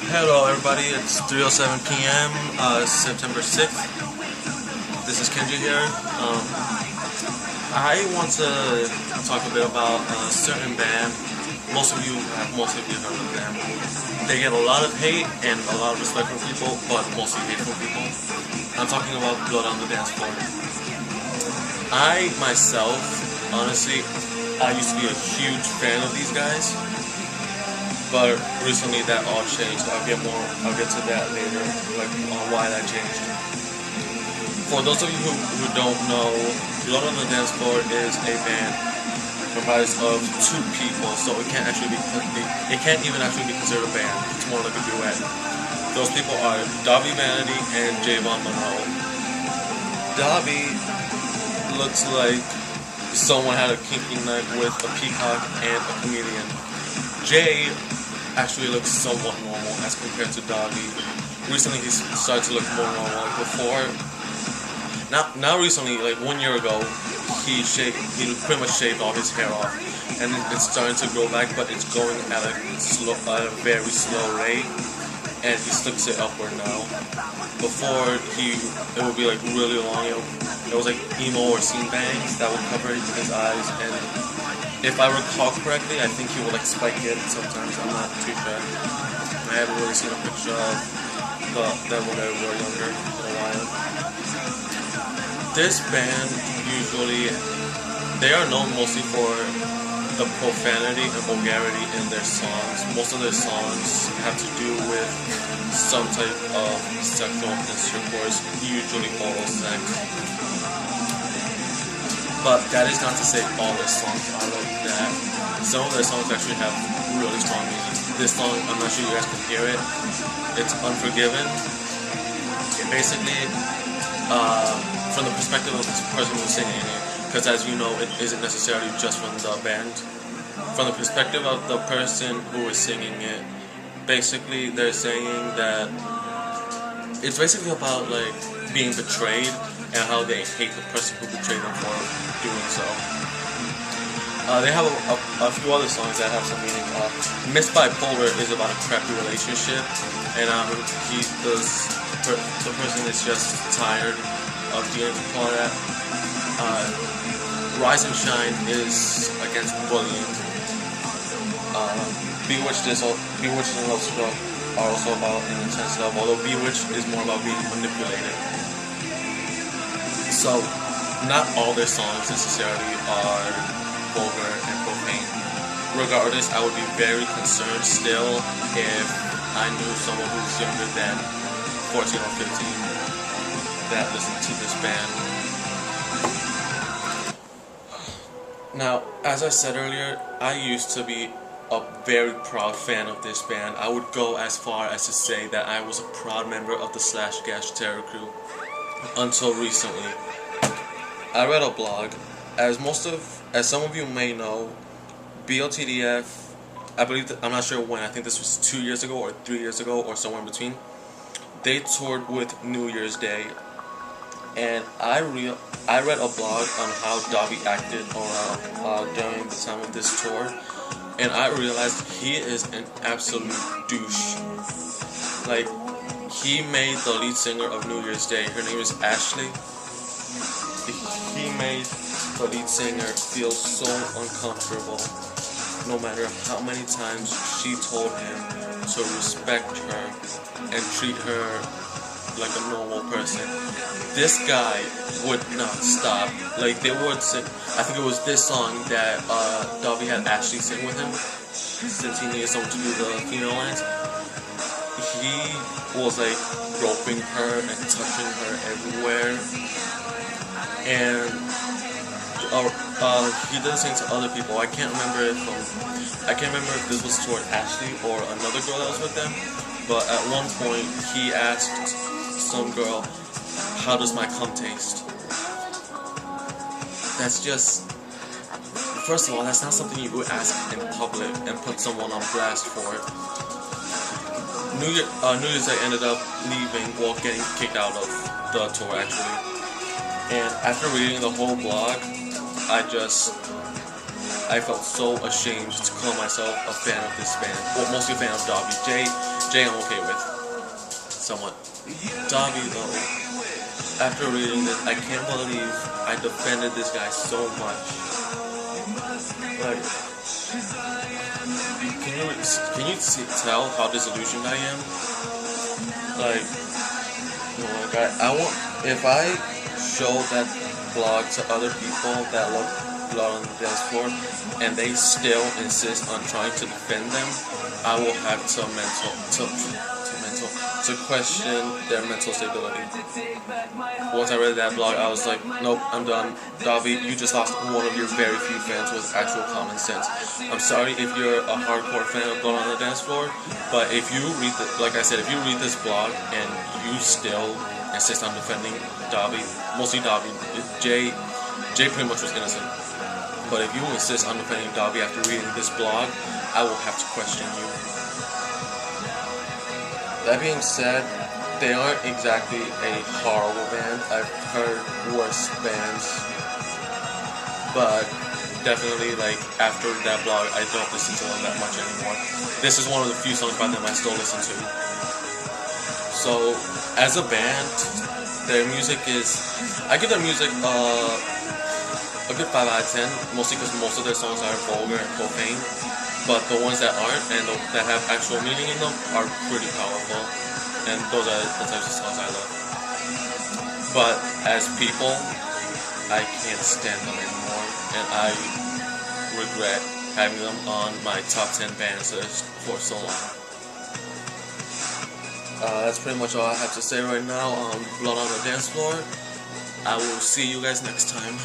Hello everybody, it's 3:07 p.m. September 6th. This is Kenji here. I want to talk a bit about a certain band. Most of you have heard of them. They get a lot of hate and a lot of respect from people, but mostly hate from people. I'm talking about Blood on the Dance Floor. I myself, honestly, I used to be a huge fan of these guys. But recently that all changed. I'll get to that later, like on why that changed. For those of you who don't know, Blood on the Dance Floor is a band comprised of two people, so it can't even actually be considered a band. It's more like a duet. Those people are Davi Vanity and Javon Monroe. Davi looks like someone had a kinky night with a peacock and a chameleon. Jay actually looks somewhat normal as compared to Davi. Recently he's started to look more normal. Like before, not recently, like 1 year ago, he pretty much shaved all his hair off, and it's starting to grow back, but it's going at a very slow rate, and he slicks it upward now. Before it would be like really long. It was like emo or scene bangs that would cover his eyes, and if I recall correctly, I think he would like spike it sometimes. I'm not too sure. I haven't really seen a picture of them when they were younger in a while. This band they are known mostly for the profanity and vulgarity in their songs. Most of their songs have to do with some type of sexual intercourse, usually oral sex. But that is not to say all their songs are like that. Some of their songs actually have really strong meaning. This song, I'm not sure you guys can hear it. It's Unforgiven. It basically, from the perspective of the person who's singing it, because as you know, it isn't necessarily just from the band. From the perspective of the person who is singing it, basically they're saying that it's basically about like being betrayed and how they hate the person who betrayed them for doing so. They have a few other songs that have some meaning. Miss Bipolar is about a crappy relationship, and the person is just tired of dealing with all that. Rise and Shine is against bullying. Bewitched and Love Struck are also about an intense love, although Bewitched is more about being manipulated. So, not all their songs necessarily are vulgar and profane. Regardless, I would be very concerned still if I knew someone who was younger than 14 or 15 that listened to this band. Now, as I said earlier, I used to be a very proud fan of this band. I would go as far as to say that I was a proud member of the Slash Gash Terror Crew until recently. I read a blog. As some of you may know, BLTDF, I'm not sure when, I think this was 2 years ago or 3 years ago or somewhere in between, they toured with New Year's Day, and I read a blog on how Davi acted during the time of this tour, and I realized he is an absolute douche. Like, he made the lead singer of New Year's Day, her name is Ashley, he made the lead singer feel so uncomfortable no matter how many times she told him to respect her and treat her like a normal person. This guy would not stop. Like, they would sing, I think it was this song that Davi had Ashley sing with him, since he needed someone to do the female lines. He was like groping her and touching her everywhere, and he did the same to other people. I can't remember if this was toward Ashley or another girl that was with them, but at one point he asked some girl, "How does my cum taste?" That's just, first of all, that's not something you would ask in public and put someone on blast for. New Year's Day ended up getting kicked out of the tour actually. And after reading the whole blog, I felt so ashamed to call myself a fan of this band. Well, mostly a fan of Davi. Jay Jay I'm okay with, somewhat. Dobby though, after reading this, I can't believe I defended this guy so much. Like, tell how disillusioned I am? Like, oh my god, if I show that blog to other people that love Blood on the Dance Floor and they still insist on trying to defend them, I will have to question their mental stability. Once I read that blog, I was like, nope, I'm done. Davi, you just lost one of your very few fans with actual common sense. I'm sorry if you're a hardcore fan of Blood on the Dance Floor, but if you read like I said, if you read this blog and you still insist on defending Davi, mostly Davi, Jay pretty much was innocent. But if you insist on defending Davi after reading this blog, I will have to question you. That being said, they aren't exactly a horrible band. I've heard worse bands, but definitely, like, after that blog, I don't listen to them that much anymore. This is one of the few songs by them I still listen to. So, as a band, their music is... I give their music a good 5 out of 10, mostly because most of their songs are vulgar and profane. But the ones that aren't and that have actual meaning in them are pretty powerful, and those are the types of songs I love. But as people, I can't stand them anymore, and I regret having them on my top 10 bands list for so long. That's pretty much all I have to say right now on Blood on the Dance Floor. I will see you guys next time.